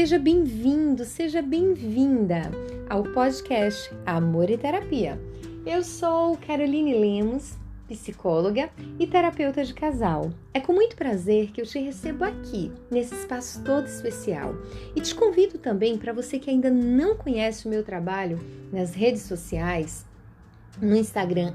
Seja bem-vindo, seja bem-vinda ao podcast Amor e Terapia. Eu sou Caroline Lemos, psicóloga e terapeuta de casal. É com muito prazer que eu te recebo aqui, nesse espaço todo especial. E te convido também, para você que ainda não conhece o meu trabalho nas redes sociais, no Instagram,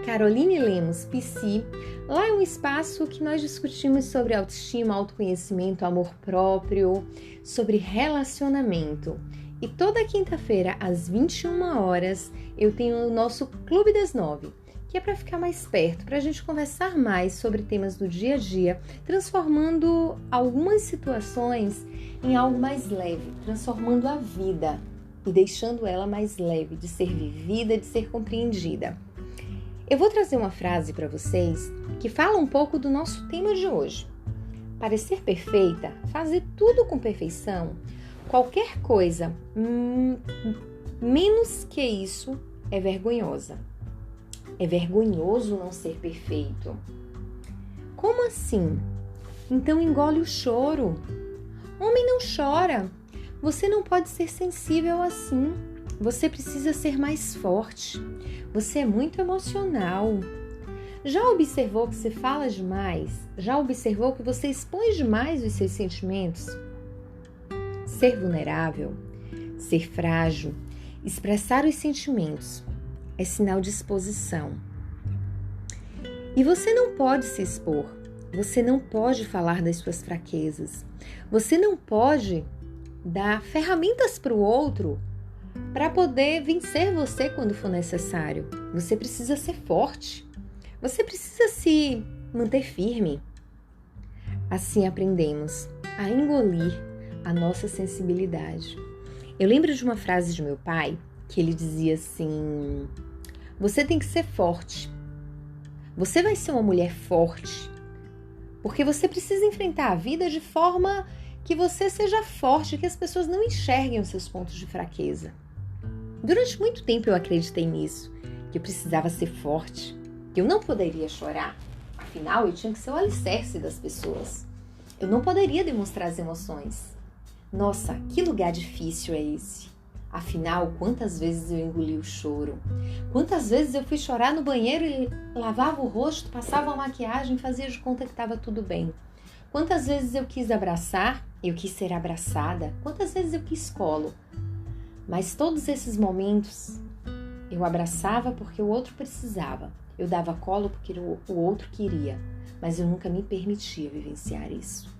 @CarolineLemosPsi. Lá é um espaço que nós discutimos sobre autoestima, autoconhecimento, amor próprio, sobre relacionamento. E toda quinta-feira, às 21 horas, eu tenho o nosso Clube das 9, que é para ficar mais perto, para a gente conversar mais sobre temas do dia a dia, transformando algumas situações em algo mais leve, transformando a vida e deixando ela mais leve, de ser vivida, de ser compreendida. Eu vou trazer uma frase para vocês que fala um pouco do nosso tema de hoje. Parecer perfeita, fazer tudo com perfeição, qualquer coisa menos que isso é vergonhosa. É vergonhoso não ser perfeito. Como assim? Então engole o choro. Homem não chora. Você não pode ser sensível assim. Você precisa ser mais forte. Você é muito emocional. Já observou que você fala demais? Já observou que você expõe demais os seus sentimentos? Ser vulnerável, ser frágil, expressar os sentimentos é sinal de exposição. E você não pode se expor. Você não pode falar das suas fraquezas. Você não pode dar ferramentas para o outro para poder vencer você quando for necessário. Você precisa ser forte. Você precisa se manter firme. Assim aprendemos a engolir a nossa sensibilidade. Eu lembro de uma frase de meu pai que ele dizia assim: você tem que ser forte. Você vai ser uma mulher forte porque você precisa enfrentar a vida de forma que você seja forte, que as pessoas não enxerguem os seus pontos de fraqueza. Durante muito tempo eu acreditei nisso, que eu precisava ser forte, que eu não poderia chorar. Afinal, eu tinha que ser o alicerce das pessoas. Eu não poderia demonstrar as emoções. Nossa, que lugar difícil é esse? Afinal, quantas vezes eu engoli o choro? Quantas vezes eu fui chorar no banheiro e lavava o rosto, passava a maquiagem e fazia de conta que estava tudo bem? Quantas vezes eu quis abraçar, eu quis ser abraçada, quantas vezes eu quis colo. Mas todos esses momentos eu abraçava porque o outro precisava, eu dava colo porque o outro queria, mas eu nunca me permitia vivenciar isso.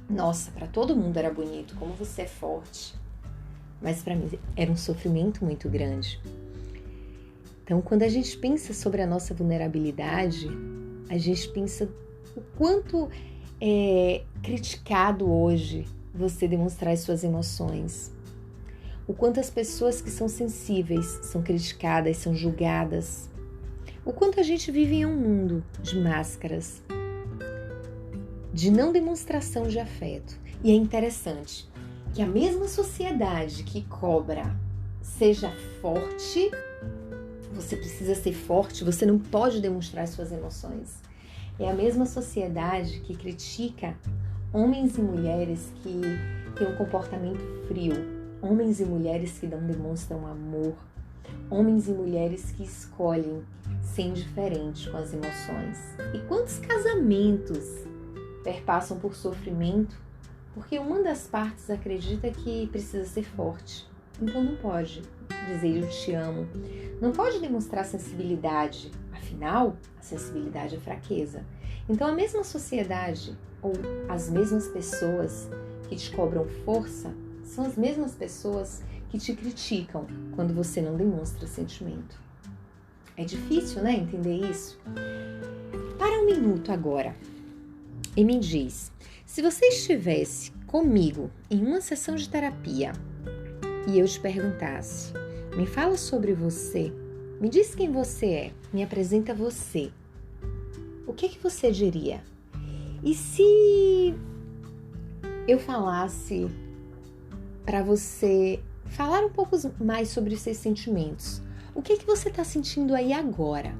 Nossa, para todo mundo era bonito, como você é forte, mas para mim era um sofrimento muito grande. Então, quando a gente pensa sobre a nossa vulnerabilidade, a gente pensa o quanto é criticado hoje você demonstrar as suas emoções. O quanto as pessoas que são sensíveis são criticadas, são julgadas. O quanto a gente vive em um mundo de máscaras, de não demonstração de afeto. E é interessante que a mesma sociedade que cobra seja forte, você precisa ser forte, você não pode demonstrar as suas emoções. É a mesma sociedade que critica homens e mulheres que têm um comportamento frio, homens e mulheres que não demonstram amor, homens e mulheres que escolhem ser indiferente com as emoções. E quantos casamentos perpassam por sofrimento porque uma das partes acredita que precisa ser forte, então não pode dizer eu te amo, não pode demonstrar sensibilidade, afinal a sensibilidade é fraqueza. Então a mesma sociedade ou as mesmas pessoas que te cobram força são as mesmas pessoas que te criticam quando você não demonstra sentimento. É difícil, né, entender isso? Para um minuto agora e me diz, se você estivesse comigo em uma sessão de terapia e eu te perguntasse, me fala sobre você, me diz quem você é, me apresenta você, o que você diria? E se eu falasse para você falar um pouco mais sobre os seus sentimentos, o que você está sentindo aí agora?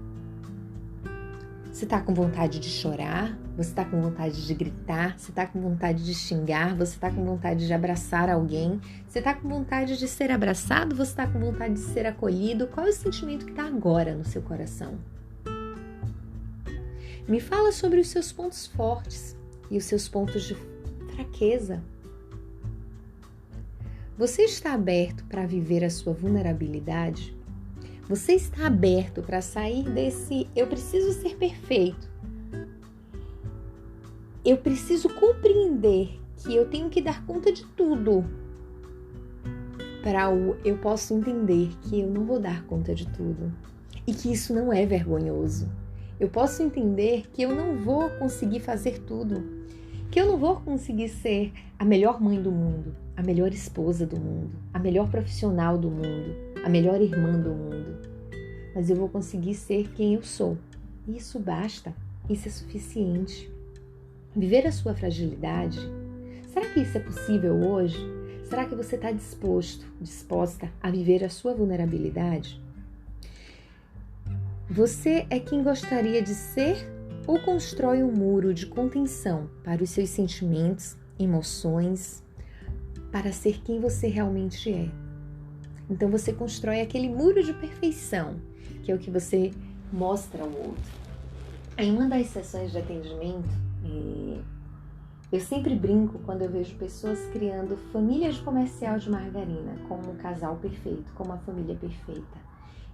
Você está com vontade de chorar? Você está com vontade de gritar? Você está com vontade de xingar? Você está com vontade de abraçar alguém? Você está com vontade de ser abraçado? Você está com vontade de ser acolhido? Qual é o sentimento que está agora no seu coração? Me fala sobre os seus pontos fortes e os seus pontos de fraqueza. Você está aberto para viver a sua vulnerabilidade? Você está aberto para sair desse eu preciso ser perfeito? Eu preciso compreender que eu tenho que dar conta de tudo. Para eu posso entender que eu não vou dar conta de tudo e que isso não é vergonhoso. Eu posso entender que eu não vou conseguir fazer tudo, que eu não vou conseguir ser a melhor mãe do mundo, a melhor esposa do mundo, a melhor profissional do mundo, a melhor irmã do mundo. Mas eu vou conseguir ser quem eu sou. Isso basta, isso é suficiente. Viver a sua fragilidade, será que isso é possível hoje? Será que você está disposta a viver a sua vulnerabilidade? Você é quem gostaria de ser ou constrói um muro de contenção para os seus sentimentos, emoções, para ser quem você realmente é? Então você constrói aquele muro de perfeição, que é o que você mostra ao outro. Em uma das sessões de atendimento, eu sempre brinco quando eu vejo pessoas criando famílias de comercial de margarina, como um casal perfeito, como uma família perfeita.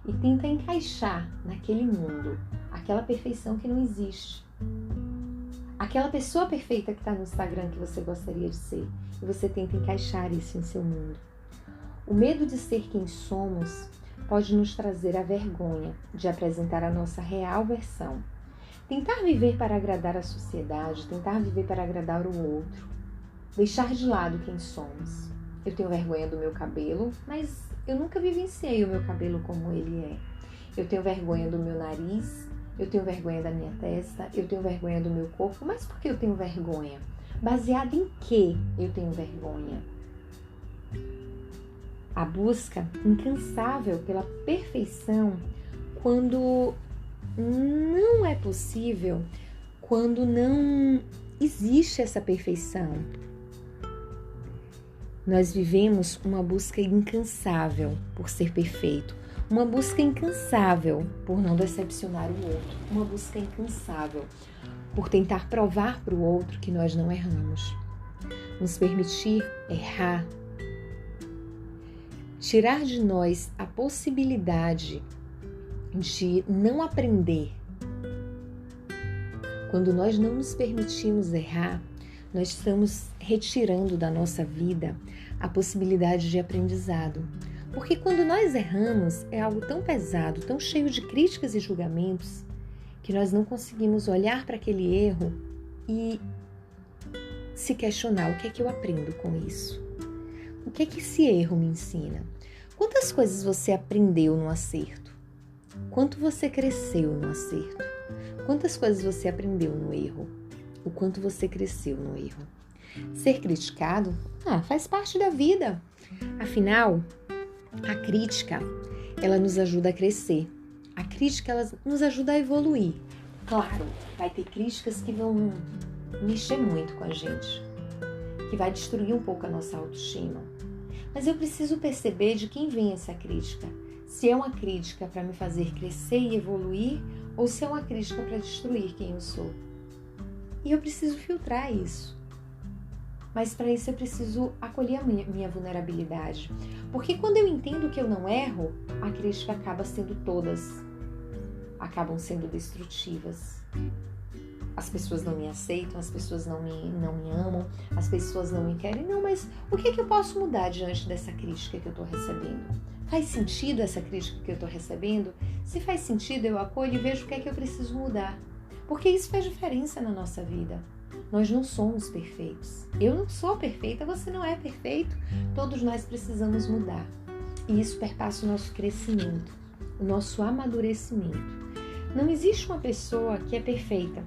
E tenta encaixar naquele mundo aquela perfeição que não existe. Aquela pessoa perfeita que está no Instagram que você gostaria de ser. E você tenta encaixar isso em seu mundo. O medo de ser quem somos pode nos trazer a vergonha de apresentar a nossa real versão. Tentar viver para agradar a sociedade, tentar viver para agradar o outro. Deixar de lado quem somos. Eu tenho vergonha do meu cabelo, mas eu nunca vivenciei o meu cabelo como ele é. Eu tenho vergonha do meu nariz, eu tenho vergonha da minha testa, eu tenho vergonha do meu corpo. Mas por que eu tenho vergonha? Baseado em que eu tenho vergonha? A busca incansável pela perfeição, quando não é possível, quando não existe essa perfeição. Nós vivemos uma busca incansável por ser perfeito, uma busca incansável por não decepcionar o outro, uma busca incansável por tentar provar para o outro que nós não erramos. Nos permitir errar, tirar de nós a possibilidade de não aprender. Quando nós não nos permitimos errar, nós estamos retirando da nossa vida a possibilidade de aprendizado. Porque quando nós erramos, é algo tão pesado, tão cheio de críticas e julgamentos, que nós não conseguimos olhar para aquele erro e se questionar: o que é que eu aprendo com isso? O que é que esse erro me ensina? Quantas coisas você aprendeu no acerto? Quanto você cresceu no acerto? Quantas coisas você aprendeu no erro? O quanto você cresceu no erro? Ser criticado? Faz parte da vida. Afinal, a crítica, ela nos ajuda a crescer. A crítica, ela nos ajuda a evoluir. Claro, vai ter críticas que vão mexer muito com a gente, que vai destruir um pouco a nossa autoestima. Mas eu preciso perceber de quem vem essa crítica. Se é uma crítica para me fazer crescer e evoluir, ou se é uma crítica para destruir quem eu sou. E eu preciso filtrar isso. Mas para isso eu preciso acolher a minha vulnerabilidade. Porque quando eu entendo que eu não erro, a crítica acaba sendo acabam sendo destrutivas. As pessoas não me aceitam, as pessoas não me amam, as pessoas não me querem. Não, mas o que é que eu posso mudar diante dessa crítica que eu estou recebendo? Faz sentido essa crítica que eu estou recebendo? Se faz sentido, eu acolho e vejo o que é que eu preciso mudar. Porque isso faz diferença na nossa vida. Nós não somos perfeitos. Eu não sou perfeita, você não é perfeito. Todos nós precisamos mudar. E isso perpassa o nosso crescimento, o nosso amadurecimento. Não existe uma pessoa que é perfeita,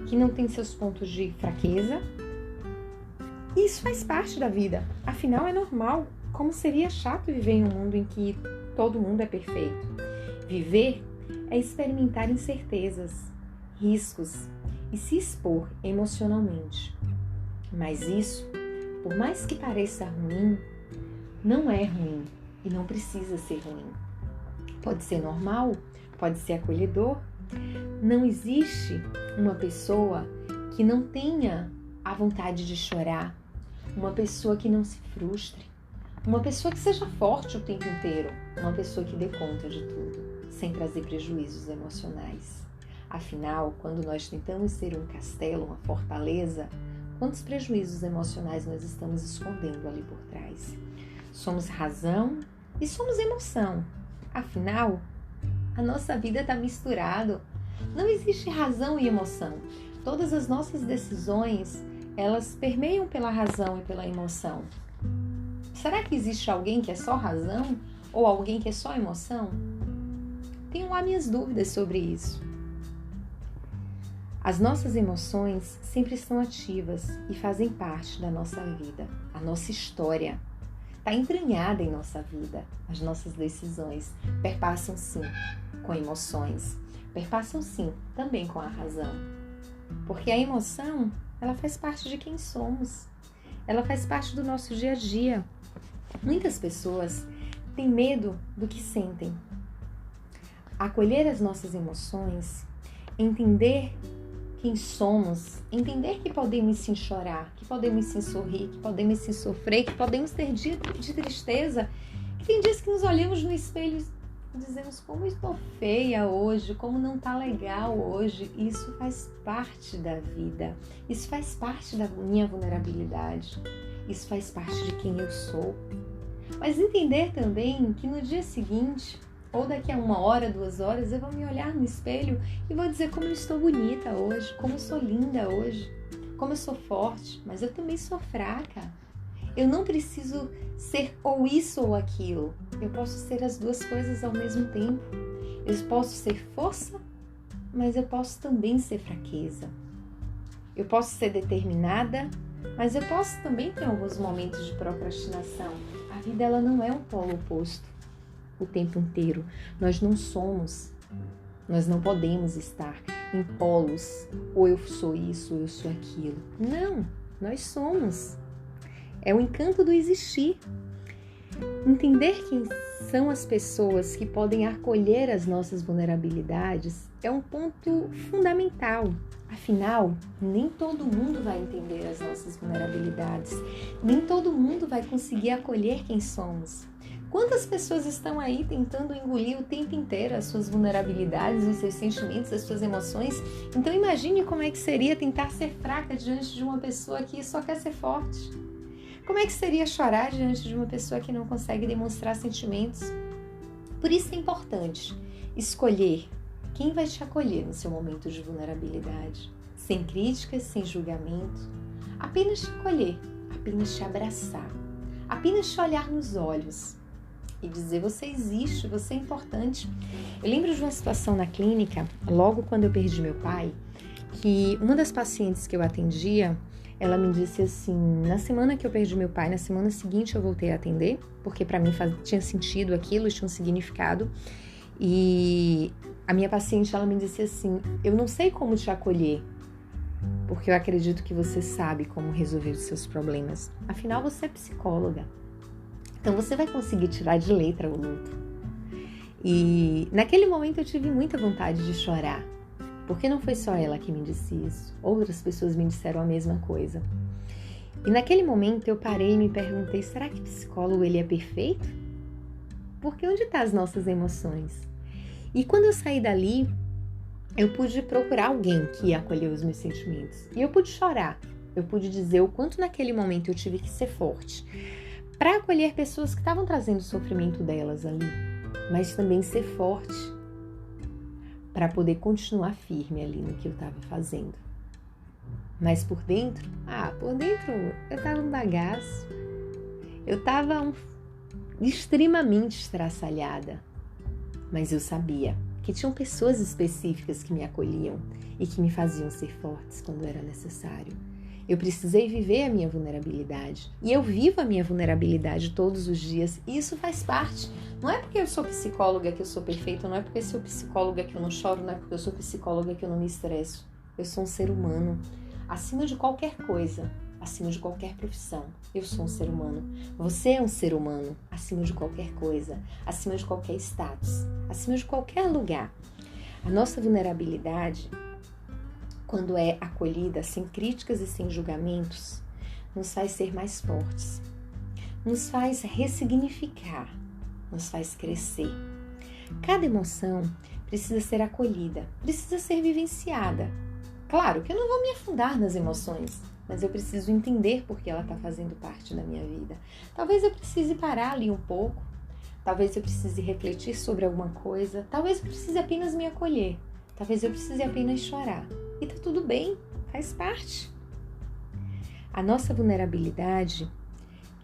que não tem seus pontos de fraqueza. E isso faz parte da vida. Afinal, é normal. Como seria chato viver em um mundo em que todo mundo é perfeito? Viver é experimentar incertezas, riscos e se expor emocionalmente. Mas isso, por mais que pareça ruim, não é ruim e não precisa ser ruim. Pode ser normal, pode ser acolhedor. Não existe uma pessoa que não tenha a vontade de chorar, uma pessoa que não se frustre, uma pessoa que seja forte o tempo inteiro, uma pessoa que dê conta de tudo, sem trazer prejuízos emocionais. Afinal, quando nós tentamos ser um castelo, uma fortaleza, quantos prejuízos emocionais nós estamos escondendo ali por trás? Somos razão e somos emoção. Afinal, a nossa vida está misturada. Não existe razão e emoção. Todas as nossas decisões, elas permeiam pela razão e pela emoção. Será que existe alguém que é só razão ou alguém que é só emoção? Tenho lá minhas dúvidas sobre isso. As nossas emoções sempre estão ativas e fazem parte da nossa vida, a nossa história. Está entranhada em nossa vida. As nossas decisões perpassam sim com emoções, perpassam sim também com a razão. Porque a emoção, ela faz parte de quem somos. Ela faz parte do nosso dia a dia. Muitas pessoas têm medo do que sentem. Acolher as nossas emoções, entender quem somos, entender que podemos sim chorar, que podemos sim sorrir, que podemos sim sofrer, que podemos ter dias de tristeza, que tem dias que nos olhamos no espelho e dizemos como estou feia hoje, como não está legal hoje. Isso faz parte da vida, isso faz parte da minha vulnerabilidade, isso faz parte de quem eu sou. Mas entender também que no dia seguinte, ou daqui a 1 hora, 2 horas, eu vou me olhar no espelho e vou dizer como eu estou bonita hoje, como eu sou linda hoje, como eu sou forte, mas eu também sou fraca. Eu não preciso ser ou isso ou aquilo. Eu posso ser as duas coisas ao mesmo tempo. Eu posso ser força, mas eu posso também ser fraqueza. Eu posso ser determinada, mas eu posso também ter alguns momentos de procrastinação. A vida, ela não é um polo oposto o tempo inteiro. Nós não podemos estar em polos, ou eu sou isso, ou eu sou aquilo. Não, nós somos. É o encanto do existir. Entender quem são as pessoas que podem acolher as nossas vulnerabilidades é um ponto fundamental. Afinal, nem todo mundo vai entender as nossas vulnerabilidades, nem todo mundo vai conseguir acolher quem somos. Quantas pessoas estão aí tentando engolir o tempo inteiro as suas vulnerabilidades, os seus sentimentos, as suas emoções? Então imagine como é que seria tentar ser fraca diante de uma pessoa que só quer ser forte. Como é que seria chorar diante de uma pessoa que não consegue demonstrar sentimentos? Por isso é importante escolher quem vai te acolher no seu momento de vulnerabilidade. Sem críticas, sem julgamento. Apenas te acolher, apenas te abraçar, apenas te olhar nos olhos e dizer: você existe, você é importante. Eu lembro de uma situação na clínica, logo quando eu perdi meu pai, que uma das pacientes que eu atendia, ela me disse assim: na semana que eu perdi meu pai, na semana seguinte eu voltei a atender, porque para mim tinha sentido aquilo, tinha um significado. E a minha paciente, ela me disse assim: eu não sei como te acolher, porque eu acredito que você sabe como resolver os seus problemas. Afinal, você é psicóloga. Então você vai conseguir tirar de letra o luto. E naquele momento eu tive muita vontade de chorar, porque não foi só ela que me disse isso. Outras pessoas me disseram a mesma coisa. E naquele momento eu parei e me perguntei: será que psicólogo ele é perfeito? Porque onde estão as nossas emoções? E quando eu saí dali, eu pude procurar alguém que ia acolher os meus sentimentos. E eu pude chorar. Eu pude dizer o quanto naquele momento eu tive que ser forte para acolher pessoas que estavam trazendo o sofrimento delas ali, mas também ser forte para poder continuar firme ali no que eu estava fazendo. Mas por dentro, eu estava um bagaço, eu estava extremamente estraçalhada, mas eu sabia que tinham pessoas específicas que me acolhiam e que me faziam ser fortes quando era necessário. Eu precisei viver a minha vulnerabilidade. E eu vivo a minha vulnerabilidade todos os dias. E isso faz parte. Não é porque eu sou psicóloga que eu sou perfeita, não é porque eu sou psicóloga que eu não choro, não é porque eu sou psicóloga que eu não me estresso. Eu sou um ser humano. Acima de qualquer coisa, acima de qualquer profissão, eu sou um ser humano. Você é um ser humano, acima de qualquer coisa, acima de qualquer status, acima de qualquer lugar. A nossa vulnerabilidade, quando é acolhida sem críticas e sem julgamentos, nos faz ser mais fortes, nos faz ressignificar, nos faz crescer. Cada emoção precisa ser acolhida, precisa ser vivenciada. Claro que eu não vou me afundar nas emoções, mas eu preciso entender por que ela está fazendo parte da minha vida. Talvez eu precise parar ali um pouco, talvez eu precise refletir sobre alguma coisa, talvez eu precise apenas me acolher, talvez eu precise apenas chorar. E tá tudo bem, faz parte. A nossa vulnerabilidade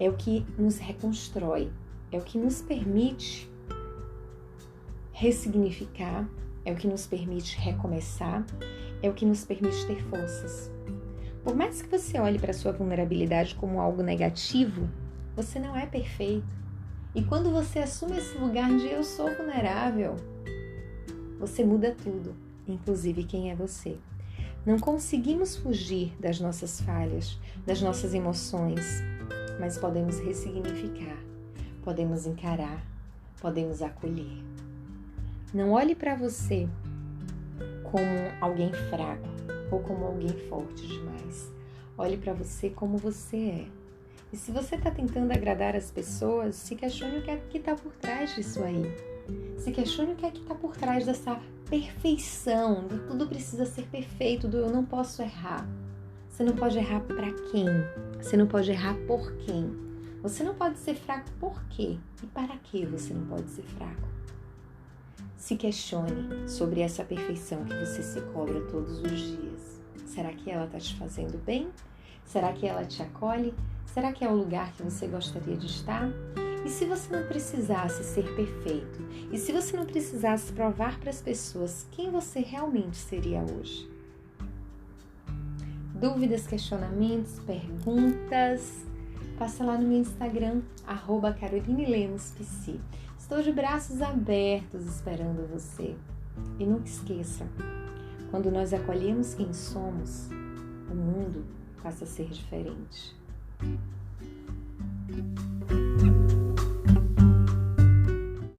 é o que nos reconstrói, é o que nos permite ressignificar, é o que nos permite recomeçar, é o que nos permite ter forças. Por mais que você olhe para a sua vulnerabilidade como algo negativo, você não é perfeito. E quando você assume esse lugar de eu sou vulnerável, você muda tudo, inclusive quem é você. Não conseguimos fugir das nossas falhas, das nossas emoções, mas podemos ressignificar, podemos encarar, podemos acolher. Não olhe para você como alguém fraco ou como alguém forte demais. Olhe para você como você é. E se você está tentando agradar as pessoas, se questione o que é que está por trás disso aí. Se questione o que é que está por trás dessa perfeição, do tudo precisa ser perfeito, do eu não posso errar. Você não pode errar para quem? Você não pode errar por quem? Você não pode ser fraco por quê? E para que você não pode ser fraco? Se questione sobre essa perfeição que você se cobra todos os dias. Será que ela está te fazendo bem? Será que ela te acolhe? Será que é o lugar que você gostaria de estar? E se você não precisasse ser perfeito? E se você não precisasse provar para as pessoas quem você realmente seria hoje? Dúvidas, questionamentos, perguntas? Passa lá no meu Instagram, @CarolineLemosPsi. Estou de braços abertos esperando você. E nunca esqueça, quando nós acolhemos quem somos, o mundo passa a ser diferente.